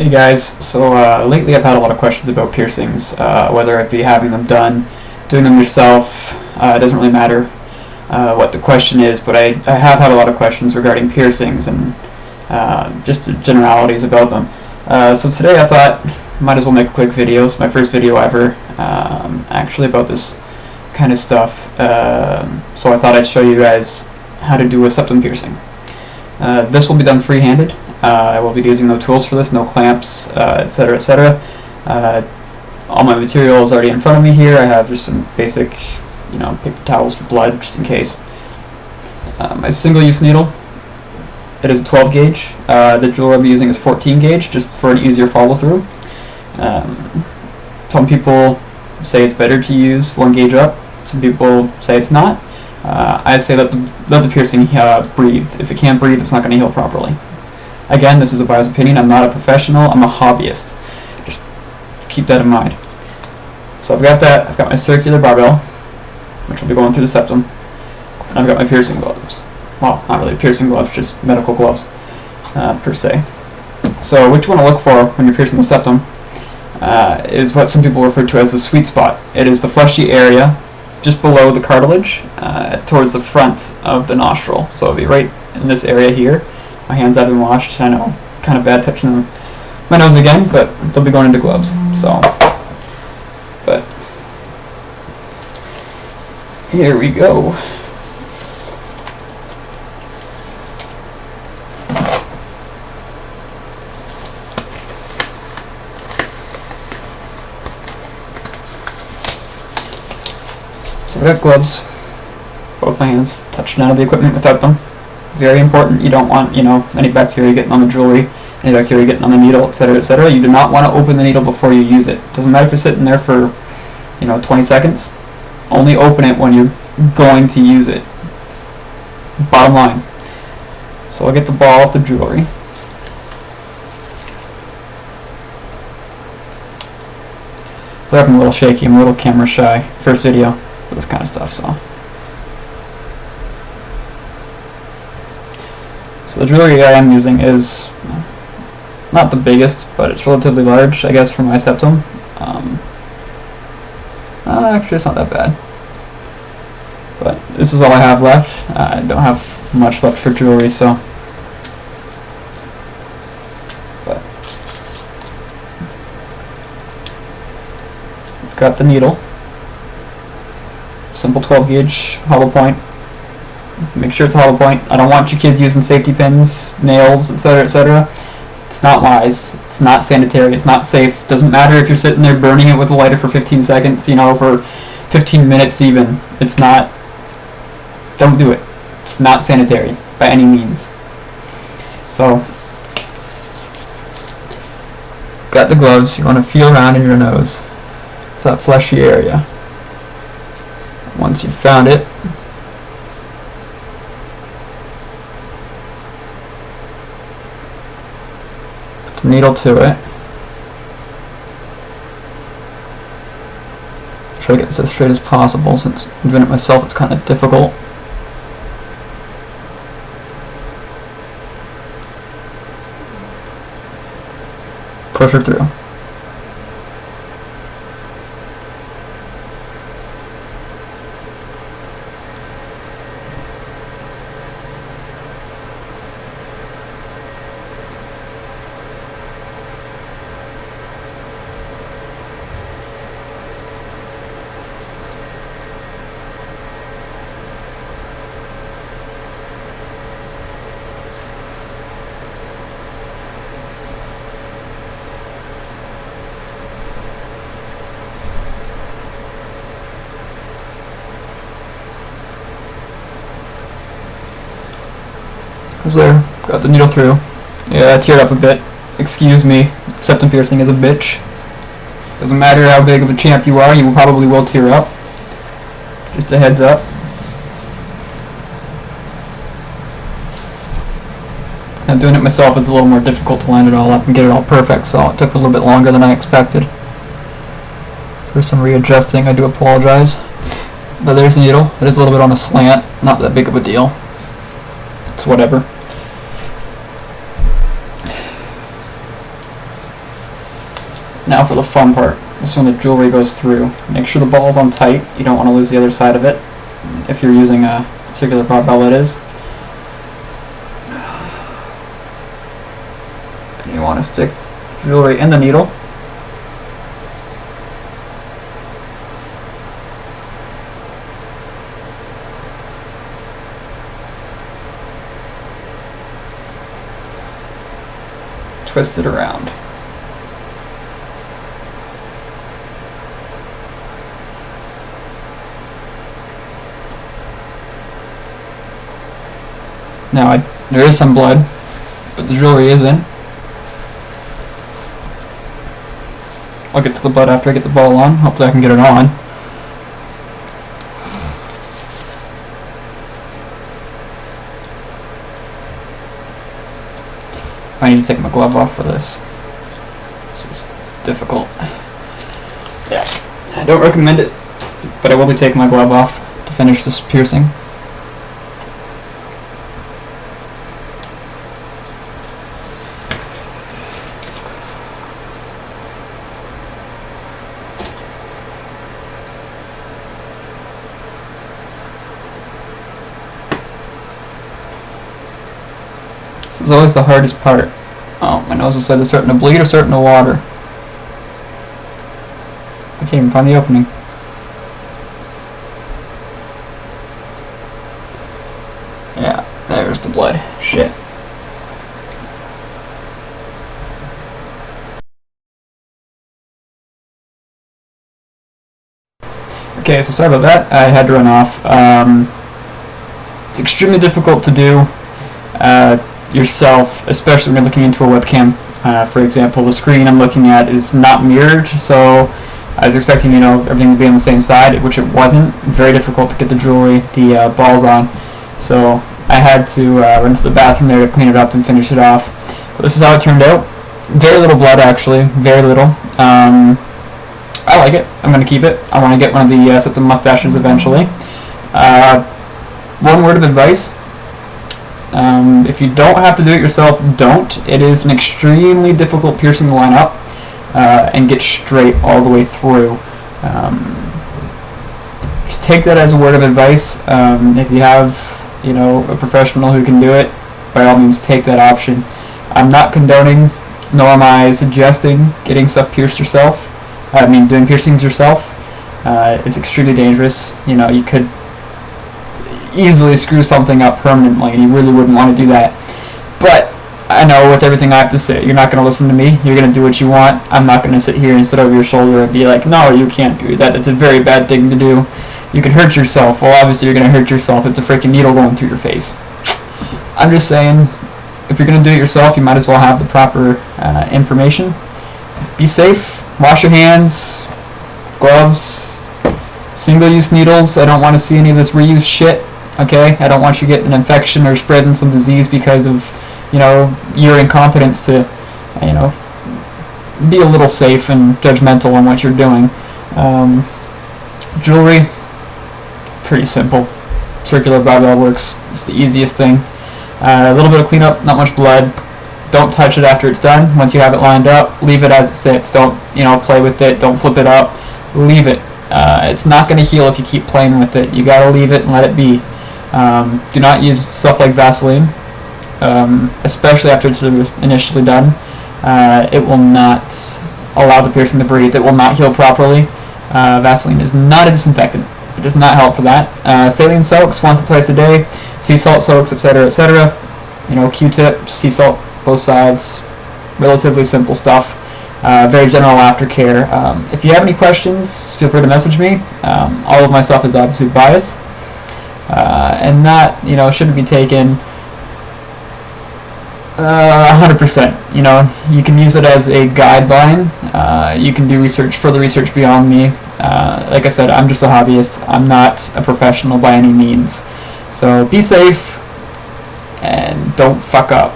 Hey guys, so lately I've had a lot of questions about piercings, whether it be having them done, doing them yourself, it doesn't really matter what the question is, but I have had a lot of questions regarding piercings and just the generalities about them. So today I thought might as well make a quick video. It's my first video ever actually about this kind of stuff, so I thought I'd show you guys how to do a septum piercing. This will be done free-handed. I will be using no tools for this, no clamps, etc., etc. All my material is already in front of me here. I have just some basic, paper towels for blood, just in case. My single-use needle, it is a 12 gauge. The jewel I'll be using is 14 gauge, just for an easier follow-through. Some people say it's better to use 1 gauge up. Some people say it's not. I say let the piercing breathe. If it can't breathe, it's not going to heal properly. Again, this is a biased opinion. I'm not a professional. I'm a hobbyist. Just keep that in mind. So I've got that. I've got my circular barbell, which will be going through the septum. And I've got my piercing gloves. Well, not really piercing gloves, just medical gloves, per se. So what you want to look for when you're piercing the septum is what some people refer to as the sweet spot. It is the fleshy area just below the cartilage, towards the front of the nostril. So it'll be right in this area here. My hands have been washed. I know, kind of bad touching my nose again, but they'll be going into gloves. So, but here we go. So I've got gloves, both my hands, touch none of the equipment without them. Very important. You don't want, any bacteria getting on the jewelry, any bacteria getting on the needle, etc., etc. You do not want to open the needle before you use it. Doesn't matter if you're sitting there for, 20 seconds. Only open it when you're going to use it. Bottom line. So I'll get the ball off the jewelry. So I'm a little shaky. I'm a little camera shy. First video for this kind of stuff, so. So the jewelry I am using is not the biggest, but it's relatively large, I guess, for my septum. Actually, it's not that bad. But this is all I have left. I don't have much left for jewelry, so. But I've got the needle. Simple 12 gauge hollow point. Make sure it's a hollow point. I don't want you kids using safety pins, nails, etc., etc. It's not wise. It's not sanitary. It's not safe. Doesn't matter if you're sitting there burning it with a lighter for 15 seconds, for 15 minutes even. It's not. Don't do it. It's not sanitary by any means. So, got the gloves. You want to feel around in your nose, that fleshy area. Once you've found it, needle to it. Try to get this as straight as possible. Since I'm doing it myself, it's kind of difficult. Push her through. There, got the needle through. Yeah, I teared up a bit. Excuse me. Septum piercing is a bitch. Doesn't matter how big of a champ you are, you probably will tear up. Just a heads up. Now doing it myself is a little more difficult to line it all up and get it all perfect, so it took a little bit longer than I expected. For some readjusting, I do apologize. But there's the needle. It is a little bit on a slant. Not that big of a deal. It's whatever. Now for the fun part. This is when the jewelry goes through. Make sure the ball's on tight. You don't want to lose the other side of it. If you're using a circular barbell, that is. And you want to stick jewelry in the needle. Twist it around. Now there is some blood, but the jewelry isn't. I'll get to the blood after I get the ball on. Hopefully I can get it on. I need to take my glove off for this. This is difficult. Yeah, I don't recommend it, but I will be taking my glove off to finish this piercing. This is always the hardest part. Oh, my nose is either starting to bleed or starting to water. I can't even find the opening. Yeah, there's the blood. Shit. Okay, so sorry about that. I had to run off. It's extremely difficult to do yourself, especially when you're looking into a webcam. For example, the screen I'm looking at is not mirrored, so I was expecting, everything to be on the same side, which it wasn't. Very difficult to get the jewelry, the balls on. So I had to run to the bathroom there to clean it up and finish it off. But this is how it turned out. Very little blood, actually. Very little. I like it. I'm going to keep it. I want to get one of the Septum mustaches eventually. One word of advice. If you don't have to do it yourself, don't. It is an extremely difficult piercing to line up and get straight all the way through. Just take that as a word of advice. If you have, a professional who can do it, by all means take that option. I'm not condoning, nor am I suggesting getting stuff pierced yourself. Doing piercings yourself. It's extremely dangerous. You could easily screw something up permanently, and you really wouldn't want to do that. But I know with everything I have to say, you're not going to listen to me. You're going to do what you want. I'm not going to sit here and sit over your shoulder and be like, no, you can't do that. It's a very bad thing to do. You could hurt yourself. Well, obviously you're going to hurt yourself. It's a freaking needle going through your face. I'm just saying, if you're going to do it yourself, you might as well have the proper information. Be safe. Wash your hands. Gloves. Single-use needles. I don't want to see any of this reuse shit. Okay? I don't want you getting an infection or spreading some disease because of, your incompetence to, be a little safe and judgmental on what you're doing. Jewelry, pretty simple. Circular barbell works. It's the easiest thing. A little bit of cleanup, not much blood. Don't touch it after it's done. Once you have it lined up, leave it as it sits. Don't, play with it. Don't flip it up. Leave it. It's not going to heal if you keep playing with it. You got to leave it and let it be. Do not use stuff like Vaseline, especially after it's initially done. It will not allow the piercing to breathe. It will not heal properly. Vaseline is not a disinfectant. It does not help for that. Saline soaks once or twice a day. Sea salt soaks, etc., etc. Q-tip, sea salt, both sides. Relatively simple stuff. Very general aftercare. If you have any questions, feel free to message me. All of my stuff is obviously biased. And that, shouldn't be taken 100%. You can use it as a guideline. You can do further research beyond me. Like I said, I'm just a hobbyist. I'm not a professional by any means. So be safe and don't fuck up.